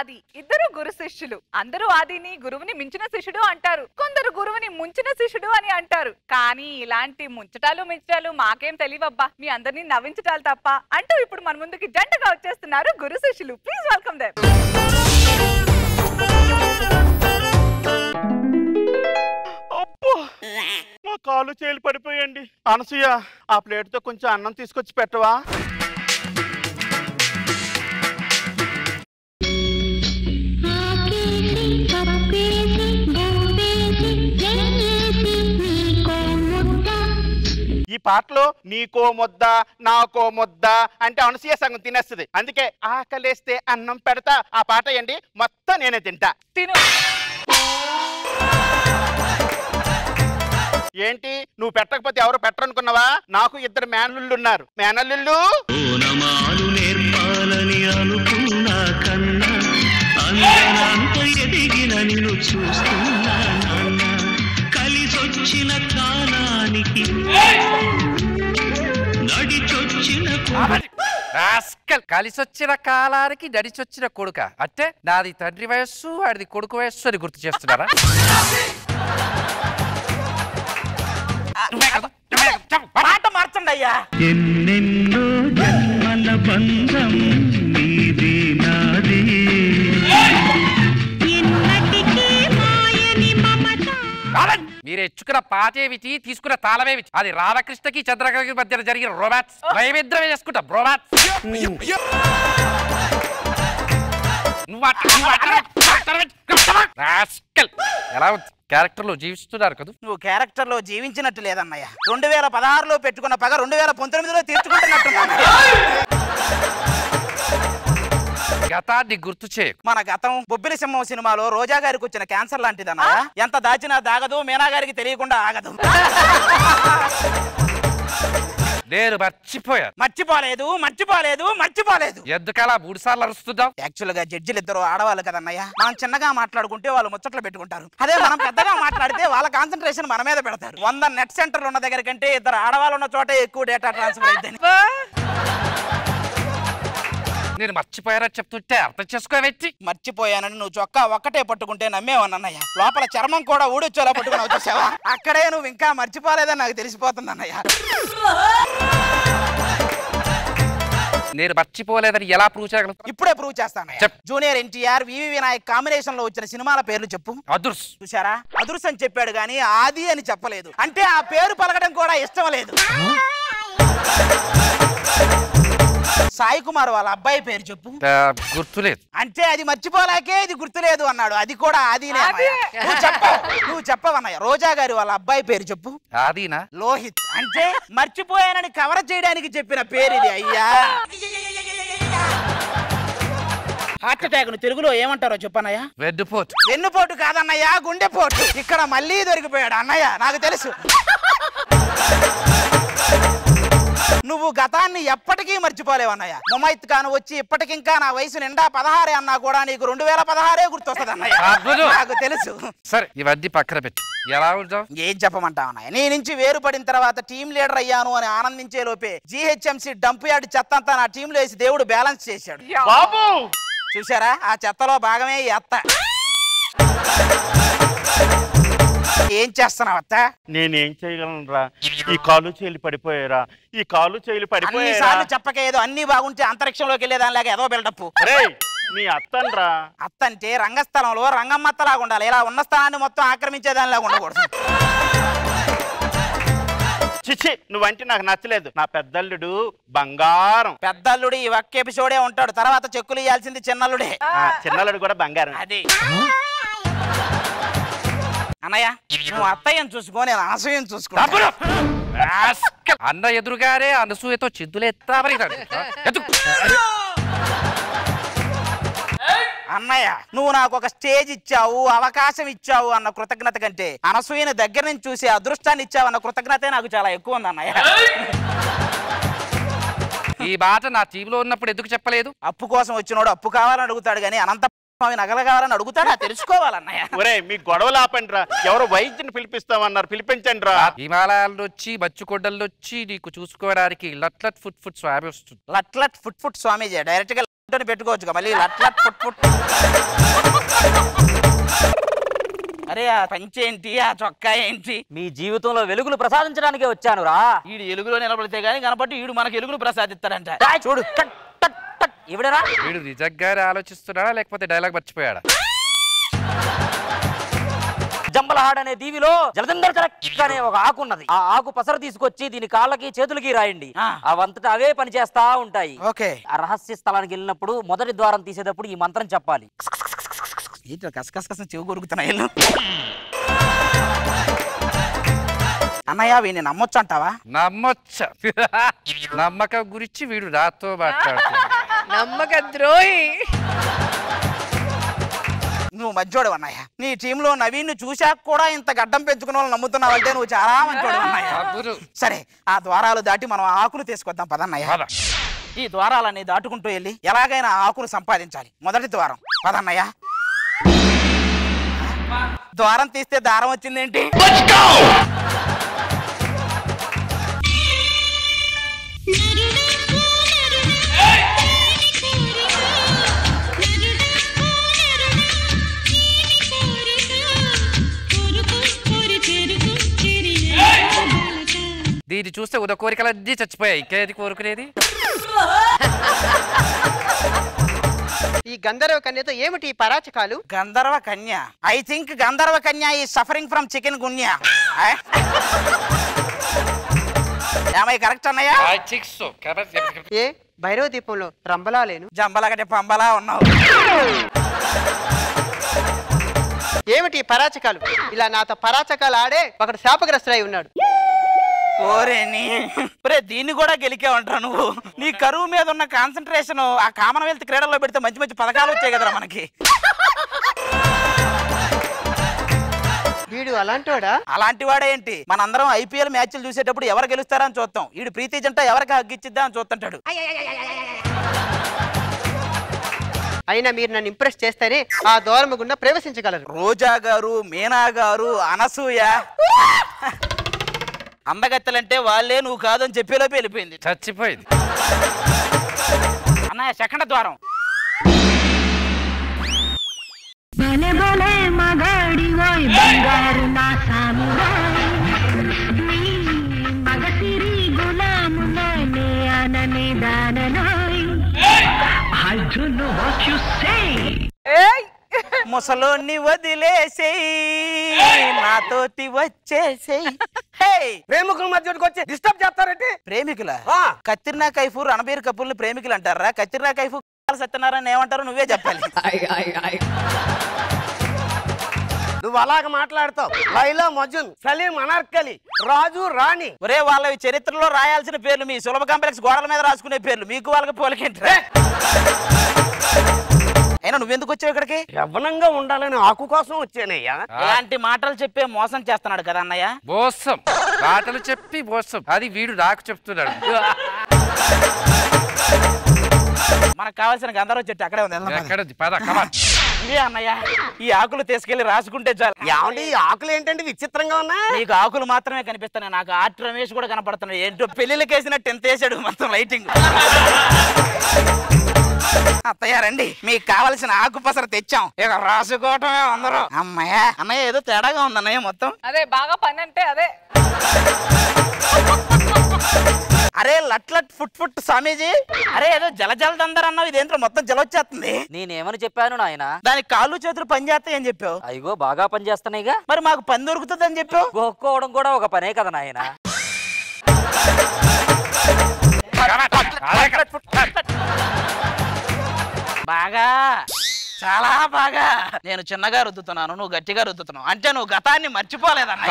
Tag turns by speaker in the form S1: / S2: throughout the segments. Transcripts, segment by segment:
S1: ఆది ఇద్దరు గురు శిష్యులు. అందరూ ఆదిని గురువుని మించిన శిష్యుడు అంటారు, కొందరు గురువుని ముంచిన శిష్యుడు అని అంటారు. కానీ ఇలాంటి ముంచటాలు మించటాలు మాకేం తెలియవబ్బా, మీ అందరినీ నవ్వించటాలు తప్ప అంటూ ఇప్పుడు మన ముందుకి జంటగా వచ్చేస్తున్నారు గురు శిష్యులు. Please welcome them.
S2: మా కాలు చేలు పడిపోయండి. అనసూయ, ఆ ప్లేట్ తో కొంచెం అన్నం తీసుకొచ్చి పెట్టవా? ఈ పాటలో నీకో ముద్ద నాకో ముద్ద అంటే అనసూయ సగం తినేస్తుంది. అందుకే ఆకలేస్తే అన్నం పెడతా ఆ పాట ఏంటి మొత్తం నేనే తింటా.
S1: తిను.
S2: ఏంటి నువ్వు పెట్టకపోతే ఎవరు పెట్టరనుకున్నావా? నాకు ఇద్దరు మేనల్లుళ్ళు ఉన్నారు. మేనల్లుళ్ళు నేర్పాలని అనుకున్నా కన్నా ఎదిగిన నిన్ను చూస్తున్నా కలిసొచ్చిన కాలానికి నడిచొచ్చిన
S3: కలిసొచ్చిన కాలానికి నడిచొచ్చిన కొడుక అంటే నాది తండ్రి వయస్సు వాడిది కొడుకు వయస్సు అని గుర్తు చేస్తున్నారా?
S2: పాట మార్చండి అయ్యా.
S4: ఎన్నెన్నో జన్మల బంధం నీది నాది
S3: మీరు ఎచ్చుకున్న పాటేమిటి తీసుకున్న తాళమేమిటి? అది రామకృష్ణకి చంద్రకళకి మధ్య జరిగిన రొమాన్స్. నైవేద్యమే చేసుకుంటా బ్రోమాన్స్. ఎలా ఉంది? క్యారెక్టర్ లో జీవిస్తున్నారు కదా?
S5: నువ్వు క్యారెక్టర్ లో జీవించినట్టు లేదన్నయ్య. 2016లో పెట్టుకున్న పగ 2019లో తీర్చుకుంటున్నట్టు.
S3: గతాన్ని గుర్తు చేయ.
S5: మన గతం బొబ్బిలి సింహం సినిమాలో రోజా గారికి వచ్చిన క్యాన్సర్ లాంటిదన్నయ్య. ఎంత దాచినా దాగదు, మీనా గారికి తెలియకుండా ఆగదు.
S3: నేను మర్చిపోయాను.
S5: మర్చిపోలేదు మర్చిపోలేదు మర్చిపోలేదు.
S3: ఎందుకలా 3 సార్లు అరుస్తున్నావు?
S5: యాక్చువల్ గా జడ్జిలు ఇద్దరు ఆడవాళ్ళు కదన్నయ్య. మనం చిన్నగా మాట్లాడుకుంటే వాళ్ళు ముచ్చట్లు పెట్టుకుంటారు. అదే మనం పెద్దగా మాట్లాడితే వాళ్ళ కాన్సన్ట్రేషన్ మన మీద పెడతారు. 100 నెట్ సెంటర్లు ఉన్న దగ్గర కంటే ఇద్దరు ఆడవాళ్ళు ఉన్న చోట ఎక్కువ డేటా ట్రాన్స్ఫర్ అయిందని.
S3: నేను మర్చిపోయానని చెప్తుంటే అర్థం చేసుకోవేంటి?
S5: మర్చిపోయానని నువ్వు చొక్కా ఒక్కటే పట్టుకుంటే నమ్మేవన్నయ్య. లోపల చర్మం కూడా ఊడొచ్చేలా పట్టుకుని వచ్చేసావా? అక్కడే నువ్వు ఇంకా మర్చిపోలేదని నాకు తెలిసిపోతుంది అన్నయ్య.
S3: నేను మర్చిపోలేదని ఎలా ప్రూవ్ చేయగలను?
S5: ఇప్పుడే ప్రూవ్ చేస్తాను. జూనియర్ ఎన్టీఆర్, వివి వినాయక్ కాంబినేషన్ లో వచ్చిన సినిమాల పేర్లు చెప్పు.
S3: అదుర్స్.
S5: చూసారా, అదుర్స్ అని చెప్పాడు గానీ ఆది అని చెప్పలేదు. అంటే ఆ పేరు పలకడం కూడా ఇష్టం లేదు. సాయి కుమార్ వాళ్ళ అబ్బాయి పేరు చెప్పు.
S3: గుర్తులేదు.
S5: అంటే అది మర్చిపోలేకే ఇది గుర్తులేదు అన్నాడు. అది కూడా ఆదినే. నువ్వు చెప్పవన్నయ్య. రోజా గారి వాళ్ళ అబ్బాయి పేరు చెప్పు.
S3: ఆదినా?
S5: లోహిత్. అంటే మర్చిపోయానని కవర్ చేయడానికి చెప్పిన పేరు ఇది అయ్యా. హార్ట్ అటాక్ ను తెలుగులో ఏమంటారో చెప్పన్నయ్య?
S3: వెన్నుపోటు.
S5: వెన్నుపోటు కాదన్నయ్య, గుండెపోటు. ఇక్కడ మళ్ళీ దొరికిపోయాడు అన్నయ్య, నాకు తెలుసు. నువ్వు గతాన్ని ఎప్పటికీ మర్చిపోలేవన్నయ్య. ముమైత్ ఖాన్ వచ్చి ఇప్పటికింకా నా వయసు నిండా 16 అన్నా కూడా నీకు 2016 గుర్తొస్తుంది అన్నయ్య, నాకు తెలుసు.
S3: సరే ఇవన్నీ పక్కన పెట్టి ఎలా ఉంటావు?
S5: ఏం చెప్పమంటావు అన్నయ్య? నీ నుంచి వేరుపడిన తర్వాత టీం లీడర్ అయ్యాను అని ఆనందించే లోపే జీహెచ్ఎంసీ డంప్ యార్డ్ చెత్త అంతా నా టీంలో వేసి దేవుడు బ్యాలెన్స్ చేశాడు.
S2: బాబు
S5: చూసారా, ఆ చెత్తలో భాగమే ఎత్త. ఏం చేస్తున్నావు అత్త?
S2: నేనేం చేయగలను రా? ఈ కాలు చేలు పడిపోయారా? ఈ కాలు చేలు పడిపోయారా?
S5: చెప్పకేదో అన్ని బాగుంటే అంతరిక్షంలోకి వెళ్ళేదానిలాగా ఏదో బిల్డప్.
S2: నీ అత్తన్రా.
S5: అత్త అంటే రంగస్థలంలో రంగమ్మత్తలాగా ఉండాలి. ఇలా ఉన్న స్థానాన్ని మొత్తం ఆక్రమించేదానిలాగా ఉండకూడదు.
S2: చిచ్చి, నువ్వంటే నాకు నచ్చలేదు. నా పెద్దల్లుడు బంగారం.
S5: పెద్దల్లుడు ఈ ఒక్క ఎపిసోడే ఉంటాడు, తర్వాత చెక్కులు ఇవ్వాల్సింది చిన్నల్లుడే.
S2: చిన్నల్లుడు కూడా బంగారం.
S5: అది అన్నయ్య, నువ్వు అత్తయ్యను చూసుకో, నేను అనసూయను చూసుకో.
S3: అన్న ఎదురుగానే అనసూయతో చిందులు ఎత్తామని.
S5: అన్నయ్య, నువ్వు నాకు ఒక స్టేజ్ ఇచ్చావు, అవకాశం ఇచ్చావు అన్న కృతజ్ఞత కంటే అనసూయని దగ్గర నుంచి చూసి అదృష్టాన్ని ఇచ్చావు అన్న కృతజ్ఞతే నాకు చాలా ఎక్కువ ఉంది అన్నయ్య.
S3: ఈ మాట నా టీంలో ఉన్నప్పుడు ఎందుకు చెప్పలేదు?
S5: అప్పు కోసం వచ్చినోడు అప్పు కావాలని అడుగుతాడు గానీ అనంత నగలు కావాలని అడుగుతాడా? తెలుసుకోవాలన్నయ్య.
S2: ఒరే, మీ గొడవలు ఆపండి రా. ఎవరు వైద్యుని పిలిపిస్తామన్నారు, పిలిపించండి రా.
S3: హిమాలయాల్లో వచ్చి మచ్చుకొండల్లో వచ్చి నీకు చూసుకోవడానికి లట్లట్ ఫుట్ ఫుట్ స్వామి వస్తుంది.
S5: లట్లట్ ఫుట్ ఫుట్ స్వామీజీ డైరెక్ట్ గా పెట్టుకోవచ్చు మళ్ళీ లట్ పుట్ పుట్. అరే ఆ పంచేంటి, ఆ చొక్కా ఏంటి?
S6: మీ జీవితంలో వెలుగులు ప్రసాదించడానికే వచ్చాను రా.
S5: ఈడు ఎలుగులో నిలబడితే గానీ కనపట్టి ఈడు మనకు ఎలుగులు ప్రసాదిస్తాడంట. చూడు
S6: ఎవడరా
S3: వీడు నిజంగానే ఆలోచిస్తున్నాడా లేకపోతే డైలాగ్ మర్చిపోయాడా?
S6: జంబలహాడ్ అనే దీవిలో జలదంధర్ కరెక్ట్ అనే ఒక ఆకు ఉన్నది. ఆ ఆకు పసర తీసుకొచ్చి దీని కాళ్ళకి చేతులకి రాయండి, అవంతటా అవే పని చేస్తా ఉంటాయి.
S5: ఓకే.
S6: ఆ రహస్య స్థలానికి వెళ్ళినప్పుడు మొదటి ద్వారం తీసేటప్పుడు ఈ మంత్రం చెప్పాలి.
S5: కసకస చెవి కొరుకుతున్నాయి. అన్నయ్య వీడిని నమ్మొచ్చు అంటావా?
S3: నమ్మొచ్చ. నమ్మకం గురించి వీడు నాతో మాట్లాడుతున్నాడు.
S1: నమ్మక ద్రోహి.
S5: నువ్వు మధ్యోడు అన్నయ్య. నీ టీంలో నవీన్ చూశాక కూడా ఇంత గడ్డం పెంచుకున్న వాళ్ళు నమ్ముతున్నావంటే నువ్వు చాలా మంచోడు అన్నయ్య. సరే ఆ ద్వారాలు దాటి మనం ఆకులు తీసుకొద్దాం పదన్నయ్య. ఈ ద్వారాలన్నీ దాటుకుంటూ వెళ్ళి ఎలాగైనా ఆకులు సంపాదించాలి. మొదటి ద్వారం పదన్నయ్య. ద్వారం తీస్తే దారం వచ్చిందేంటి?
S3: దీన్ని చూస్తే ఉన్న కోరికలన్నీ చచ్చిపోయాయి, ఇంకేది కోరుకునేది?
S7: ఈ గంధర్వ కన్యతో ఏమిటి పరాచకాలు?
S5: గంధర్వ కన్య. ఐ థింక్ గంధర్వ కన్య ఈ సఫరింగ్ ఫ్రమ్ చికెన్ గున్యా. కరెక్ట్ అన్నయ్య?
S7: ఏ భైరవ దీపంలో రంబలా లేను,
S5: జంబలగటే పంబలా ఉన్నావు.
S7: ఏమిటి పరాచకాలు? ఇలా నాతో పరాచకాలు ఆడే ఒకడు శాపగ్రస్తుడై ఉన్నాడు.
S5: ఒరే దీన్ని కూడా గెలికే ఉంటావు నువ్వు. నీ కరువు మీద ఉన్న కాన్సన్ట్రేషన్ ఆ కామన్వెల్త్ క్రీడల్లో పెడితే మంచి మంచి పథకాలు వచ్చాయి కదరా మనకి.
S7: వీడు అలాంటివాడా?
S5: అలాంటి వాడేంటి? మనందరం ఐపీఎల్ మ్యాచ్లు చూసేటప్పుడు ఎవరు గెలుస్తారా అని చూస్తాం. వీడు ప్రీతి జంట ఎవరికి హగ్గిచ్చిద్దా అని చూస్తుంటాడు.
S7: అయినా మీరు నన్ను ఇంప్రెస్ చేస్తేనే ఆ దూరం గుండా ప్రవేశించగలరు.
S5: రోజా గారు, మీనా గారు, అనసూయ అందగత్తెలంటే వాళ్ళే, నువ్వు కాదని చెప్పేలోపు వెళ్ళిపోయింది,
S3: చచ్చిపోయింది.
S5: అన్నయ్య సెకండ్ ద్వారం.
S8: భలే భలే మగాడి ఓయ్ బంగారు నా సామురాయ్, నీ మగసిరి గులాములోనే అనని దాననాయ్. I don't know what you say.
S5: ముసలోన్ని వదిలేసేయ్, నాతోటి వచ్చేసేయ్.
S6: ప్రేమికుల మధ్యకి వచ్చి డిస్టర్బ్ చేస్తారంటే
S5: ప్రేమికుల కత్రినా కైఫ్, రణబీర్ కపూర్ ప్రేమికులు అంటారా? కత్రినా కైఫ్ సత్యనారాయణ ఏమంటారు నువ్వే చెప్పాలి.
S6: నువ్వు అలాగ మాట్లాడతావు. లైలా మజ్నున్, సలీం అనార్కలి, రాజు రాణి.
S5: ఒరే వాళ్ళవి చరిత్రలో రాయాల్సిన పేర్లు, మీ సులభ కాంప్లెక్స్ గోడల మీద రాసుకునే పేర్లు. మీకు వాళ్ళకి పోలికేంటి? అయినా నువ్వెందుకు వచ్చావు ఇక్కడికి?
S6: యవ్వనంగా ఉండాలని ఆకు కోసం వచ్చానయ్యా.
S5: ఇలాంటి మాటలు చెప్పే మోసం చేస్తున్నాడు కదా అన్నయ్య.
S3: మోసం మాటలు చెప్పి మోసం, అది వీడు నాకు చెప్తున్నాడు.
S5: మనకు కావాల్సిన గంధర్వ చెట్టు అక్కడే ఉంది. ఇదే అన్నయ్య, ఈ ఆకులు తీసుకెళ్లి రాసుకుంటే చాలు.
S6: ఏమండి ఈ ఆకులు ఏంటంటే విచిత్రంగా ఉన్నా?
S5: నీకు ఆకులు మాత్రమే కనిపిస్తున్నాయి, నాకు ఆర్ట్ రమేష్ కూడా కనపడుతున్నాడు. ఏంటో పెళ్లిళ్ళకి వేసినట్టు ఎంత వేసాడు మొత్తం లైటింగ్. అత్తయ్య రండి, మీకు కావలసిన ఆకు పసర తెచ్చాం, ఇక రాసుకోవటమే అందరూ. అమ్మయ్య అన్నయ్య ఏదో తేడాగా ఉంది అన్నయ్య మొత్తం.
S1: అదే బాగా పని అంటే అదే.
S5: అరే లట్ లట్ ఫుట్ ఫుట్ స్వామీజీ, అరే ఏదో జలదందర్ అన్నావు, ఇదేంటో మొత్తం జలొచ్చేస్తుంది.
S6: నేనేమని చెప్పాను నాయన?
S5: దానికి కాళ్ళు చేతులు పని చేస్తాయి అని చెప్పావు.
S6: అయ్యో బాగా పని చేస్తున్నాయిగా.
S5: మరి మాకు పని దొరుకుతుంది అని చెప్పావు.
S6: గోక్కోవడం కూడా ఒక పనే కదా నాయన.
S5: బాగా చాలా బాగా. నేను చిన్నగా రుద్దుతున్నాను, నువ్వు గట్టిగా రుద్దుతున్నావు, అంటే నువ్వు గతాన్ని మర్చిపోలేదన్న.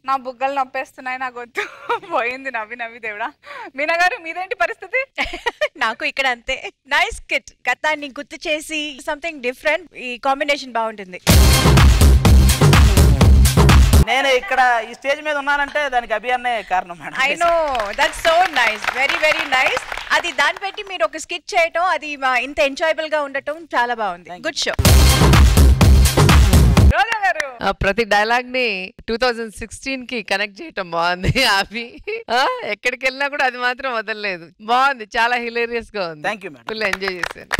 S1: నా బుగ్గలు నొప్పేస్తున్నాయి, నాకు వద్దు. పోయింది నవ్వి నవ్వి దేవుడా. మీనా గారు మీదేంటి పరిస్థితి?
S9: నాకు ఇక్కడ అంతే. నైస్ కిట్, గతాన్ని గుర్తు చేసి సంథింగ్ డిఫరెంట్. ఈ కాంబినేషన్ బాగుంటుంది.
S5: నేను ఇక్కడ ఈ స్టేజ్ మీద ఉన్నానంటే దానికి అభి అన్నే కారణం madam.
S9: I know, that's so nice, very very nice. అది దాన్ని పెట్టి మీరు ఒక స్కిట్ చేయటం, అది ఇంత ఎంజాయబుల్ గా ఉండటం చాలా బాగుంది. Good show.
S1: రోజా గారు
S10: ప్రతి డైలాగ్ ని 2016 కి కనెక్ట్ చేయటం బాగుంది. అవి ఎక్కడికి వెళ్ళినా కూడా అది మాత్రం వదలలేదు. బాగుంది, చాలా హిలేరియస్ గా ఉంది.
S5: Thank you madam.
S10: Full enjoy చేశాను.